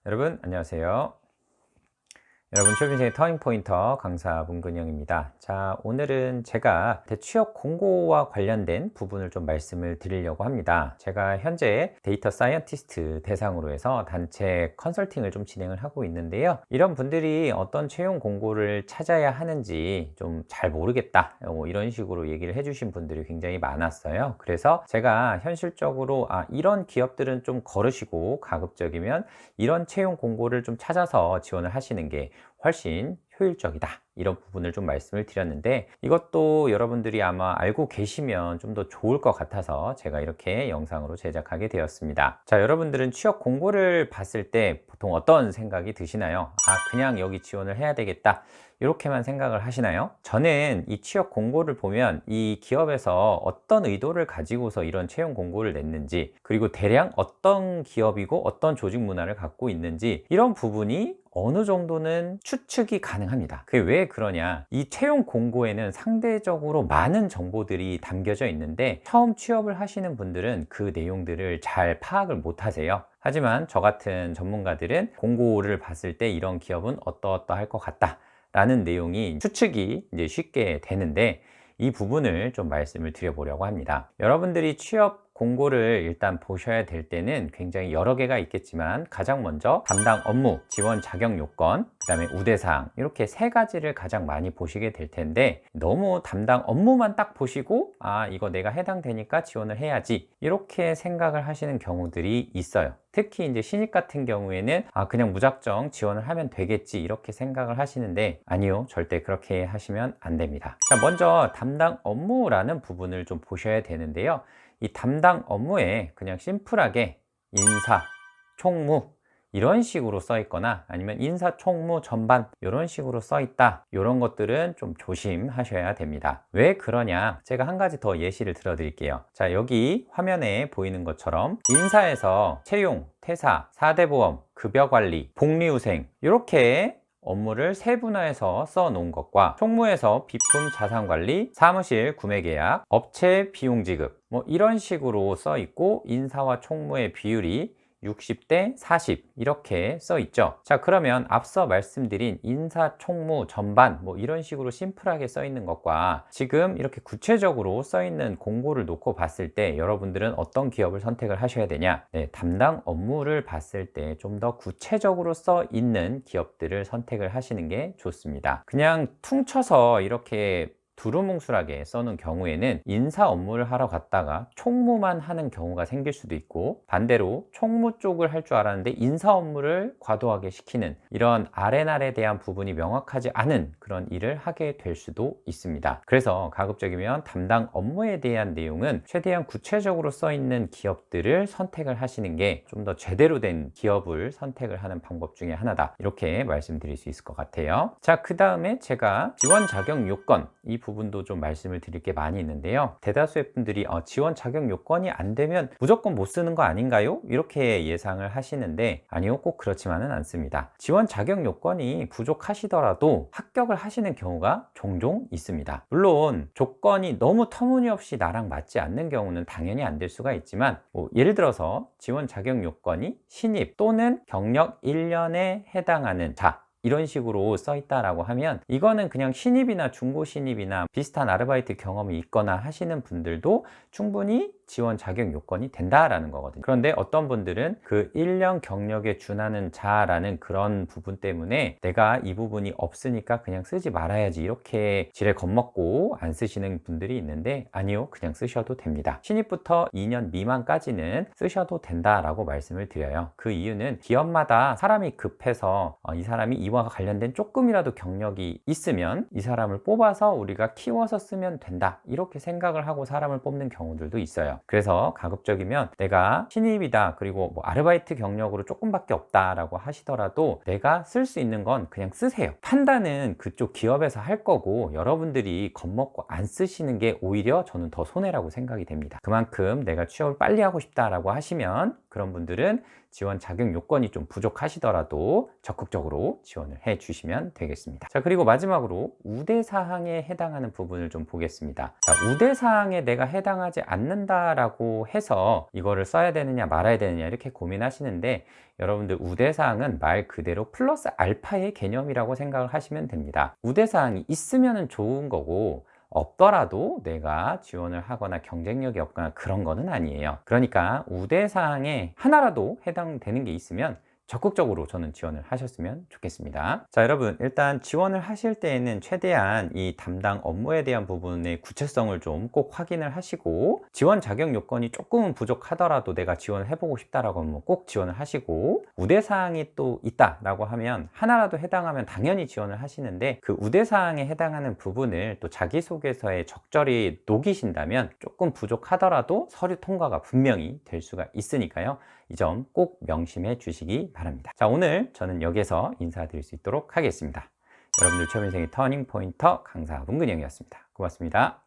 여러분 안녕하세요. 여러분 취업인생의 터닝포인터 강사 문근영입니다. 자, 오늘은 제가 취업 공고와 관련된 부분을 좀 말씀을 드리려고 합니다. 제가 현재 데이터 사이언티스트 대상으로 해서 단체 컨설팅을 좀 진행을 하고 있는데요. 이런 분들이 어떤 채용 공고를 찾아야 하는지 좀 잘 모르겠다, 이런 식으로 얘기를 해주신 분들이 굉장히 많았어요. 그래서 제가 현실적으로 이런 기업들은 좀 거르시고 가급적이면 이런 채용 공고를 좀 찾아서 지원을 하시는 게 훨씬 효율적이다, 이런 부분을 좀 말씀을 드렸는데, 이것도 여러분들이 아마 알고 계시면 좀 더 좋을 것 같아서 제가 이렇게 영상으로 제작하게 되었습니다. 자, 여러분들은 취업 공고를 봤을 때 보통 어떤 생각이 드시나요? 그냥 여기 지원을 해야 되겠다, 이렇게만 생각을 하시나요? 저는 이 취업 공고를 보면 이 기업에서 어떤 의도를 가지고서 이런 채용 공고를 냈는지, 그리고 대략 어떤 기업이고 어떤 조직 문화를 갖고 있는지, 이런 부분이 어느 정도는 추측이 가능합니다. 그게 왜 그러냐, 이 채용 공고에는 상대적으로 많은 정보들이 담겨져 있는데 처음 취업을 하시는 분들은 그 내용들을 잘 파악을 못 하세요. 하지만 저 같은 전문가들은 공고를 봤을 때 이런 기업은 어떠할 것 같다 라는 내용이 추측이 이제 쉽게 되는데, 이 부분을 좀 말씀을 드려보려고 합니다. 여러분들이 취업 공고를 일단 보셔야 될 때는 굉장히 여러 개가 있겠지만, 가장 먼저 담당 업무, 지원 자격 요건, 그 다음에 우대사항, 이렇게 세 가지를 가장 많이 보시게 될 텐데, 너무 담당 업무만 딱 보시고 이거 내가 해당되니까 지원을 해야지, 이렇게 생각을 하시는 경우들이 있어요. 특히 이제 신입 같은 경우에는 그냥 무작정 지원을 하면 되겠지, 이렇게 생각을 하시는데, 아니요, 절대 그렇게 하시면 안 됩니다. 자, 먼저 담당 업무라는 부분을 좀 보셔야 되는데요. 이 담당 업무에 그냥 심플하게 인사, 총무, 이런 식으로 써 있거나 아니면 인사 총무 전반, 이런 식으로 써 있다, 이런 것들은 좀 조심하셔야 됩니다. 왜 그러냐, 제가 한 가지 더 예시를 들어 드릴게요. 자, 여기 화면에 보이는 것처럼 인사에서 채용, 퇴사, 4대 보험, 급여관리, 복리후생, 이렇게 업무를 세분화해서 써 놓은 것과, 총무에서 비품 자산관리, 사무실 구매계약, 업체 비용 지급, 이런 식으로 써 있고, 인사와 총무의 비율이 60대 40 이렇게 써 있죠. 자, 그러면 앞서 말씀드린 인사 총무 전반, 이런 식으로 심플하게 써 있는 것과 지금 이렇게 구체적으로 써 있는 공고를 놓고 봤을 때 여러분들은 어떤 기업을 선택을 하셔야 되냐, 담당 업무를 봤을 때 좀 더 구체적으로 써 있는 기업들을 선택을 하시는 게 좋습니다. 그냥 퉁쳐서 이렇게 두루뭉술하게 써놓은 경우에는 인사 업무를 하러 갔다가 총무만 하는 경우가 생길 수도 있고, 반대로 총무 쪽을 할 줄 알았는데 인사 업무를 과도하게 시키는, 이런 R&R에 대한 부분이 명확하지 않은 그런 일을 하게 될 수도 있습니다. 그래서 가급적이면 담당 업무에 대한 내용은 최대한 구체적으로 써 있는 기업들을 선택을 하시는 게 좀 더 제대로 된 기업을 선택을 하는 방법 중에 하나다, 이렇게 말씀드릴 수 있을 것 같아요. 자, 그 다음에 제가 지원 자격 요건, 이 부분도 좀 말씀을 드릴 게 많이 있는데요. 대다수의 분들이 지원 자격 요건이 안 되면 무조건 못 쓰는 거 아닌가요? 이렇게 예상을 하시는데, 아니요, 꼭 그렇지만은 않습니다. 지원 자격 요건이 부족하시더라도 합격을 하시는 경우가 종종 있습니다. 물론 조건이 너무 터무니없이 나랑 맞지 않는 경우는 당연히 안 될 수가 있지만, 예를 들어서 지원 자격 요건이 신입 또는 경력 1년에 해당하는 자, 이런 식으로 써 있다라고 하면, 이거는 그냥 신입이나 중고 신입이나 비슷한 아르바이트 경험이 있거나 하시는 분들도 충분히 지원 자격 요건이 된다라는 거거든요. 그런데 어떤 분들은 그 1년 경력에 준하는 자라는 그런 부분 때문에 내가 이 부분이 없으니까 그냥 쓰지 말아야지, 이렇게 지레 겁먹고 안 쓰시는 분들이 있는데, 아니요, 그냥 쓰셔도 됩니다. 신입부터 2년 미만까지는 쓰셔도 된다라고 말씀을 드려요. 그 이유는 기업마다 사람이 급해서 이 사람이 이와 관련된 조금이라도 경력이 있으면 이 사람을 뽑아서 우리가 키워서 쓰면 된다, 이렇게 생각을 하고 사람을 뽑는 경우들도 있어요. 그래서 가급적이면 내가 신입이다, 그리고 아르바이트 경력으로 조금밖에 없다라고 하시더라도 내가 쓸 수 있는 건 그냥 쓰세요. 판단은 그쪽 기업에서 할 거고, 여러분들이 겁먹고 안 쓰시는 게 오히려 저는 더 손해라고 생각이 됩니다. 그만큼 내가 취업을 빨리 하고 싶다라고 하시면, 그런 분들은 지원 자격 요건이 좀 부족하시더라도 적극적으로 지원 지원을 해 주시면 되겠습니다. 자, 그리고 마지막으로 우대사항에 해당하는 부분을 좀 보겠습니다. 자, 우대사항에 내가 해당하지 않는다라고 해서 이거를 써야 되느냐 말아야 되느냐 이렇게 고민하시는데, 여러분들 우대사항은 말 그대로 플러스 알파의 개념이라고 생각을 하시면 됩니다. 우대사항이 있으면 좋은 거고 없더라도 내가 지원을 하거나 경쟁력이 없거나 그런 거는 아니에요. 그러니까 우대사항에 하나라도 해당되는 게 있으면 적극적으로 저는 지원을 하셨으면 좋겠습니다. 자, 여러분, 일단 지원을 하실 때에는 최대한 이 담당 업무에 대한 부분의 구체성을 좀 꼭 확인을 하시고, 지원 자격 요건이 조금은 부족하더라도 내가 지원을 해보고 싶다라고 하면 꼭 지원을 하시고, 우대사항이 또 있다라고 하면 하나라도 해당하면 당연히 지원을 하시는데, 그 우대사항에 해당하는 부분을 또 자기소개서에 적절히 녹이신다면 조금 부족하더라도 서류 통과가 분명히 될 수가 있으니까요. 이 점 꼭 명심해 주시기 바랍니다. 자, 오늘 저는 여기서 인사드릴 수 있도록 하겠습니다. 여러분들 취업인생의 터닝포인터 강사 문근영이었습니다. 고맙습니다.